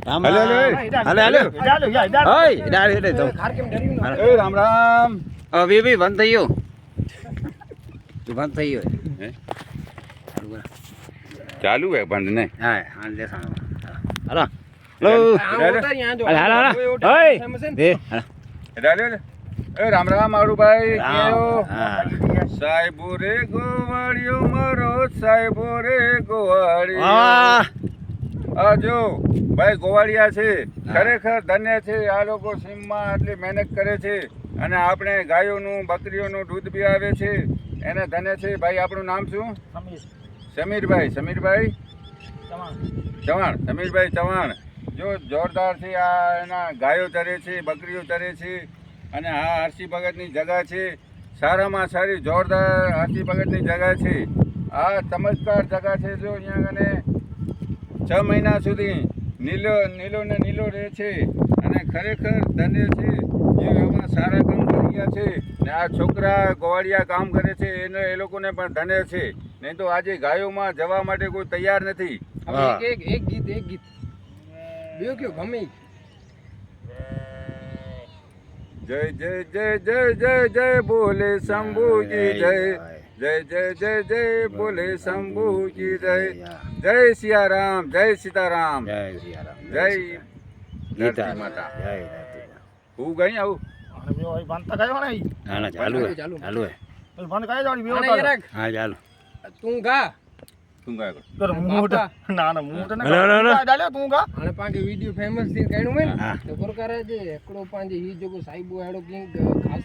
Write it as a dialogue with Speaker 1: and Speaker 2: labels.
Speaker 1: હાલે હાલે ઓય ડાળ હેડે તો
Speaker 2: રામ રામ.
Speaker 1: હવે બી બંધ થઈ ગયો બંધ થઈ ગયો
Speaker 2: હે? ચાલુ હે બંધ નહીં.
Speaker 1: હા હા લે હાલો હાલો હાલો ઓય દે
Speaker 2: હેડે. એ રામ રામ મારું ભાઈ. કેવો?
Speaker 1: હા
Speaker 2: સાહેબો રે ગોવાળિયો મારો સાહેબો રે ગોવાળિયો.
Speaker 1: વાહ
Speaker 2: આ જો ભાઈ ગોવાળિયા છે, ખરેખર ધન્ય છે. આ લોકો સીમમાં આટલી મહેનત કરે છે અને આપણે ગાયોનું બકરીઓનું દૂધ બી આવે છે, એને ધન્ય છે. ભાઈ આપણું નામ શું? સમીરભાઈ. સમીરભાઈ ચવાણ. સમીરભાઈ ચવાણ જો જોરદાર છે. આ એના ગાયો ચરે છે, બકરીઓ ચરે છે અને આ હર્ષી ભગતની જગા છે. સારામાં સારી જોરદાર હર્ષી ભગતની જગા છે. આ ચમત્કાર જગા છે. જો અહીંયા કને 6 મહિના સુધી નીલો ને નીલો રહે છે અને ખરેખર ધન્ય છે. જે એમાં સારા કામ કરી ગયા છે ને આ છોકરા ગોવાળિયા કામ કરે છે એ લોકોને પણ ધન્ય છે. નહીં તો આજે ગાયોમાં જવા માટે કોઈ તૈયાર નથી.
Speaker 3: એક ગીત બીજો કયો ગમે
Speaker 2: જય જય જય જય જય જય બોલે શંભુજી જય જય જય જય જય બોલે શંભુજી જય જય સિયારામ જય સીતારામ
Speaker 1: જય સિયારામ
Speaker 2: જય
Speaker 1: ગીતા
Speaker 2: ધરતી માતા.
Speaker 1: જય ધરતી માતા.
Speaker 2: હું ગઈ આવું
Speaker 1: ના ના ચાલુ હે ચાલુ હે હા ચાલુ
Speaker 3: તું ગા
Speaker 2: તું ગાય
Speaker 3: અને પાંજે વિડિયો ફેમસ થઈને કાઢ્યું હોય
Speaker 1: હા.
Speaker 3: ને તો પ્રકાર જે એકડો પાંજે ઈ જોગો સાહેબો હેડો કિંગ ખાસ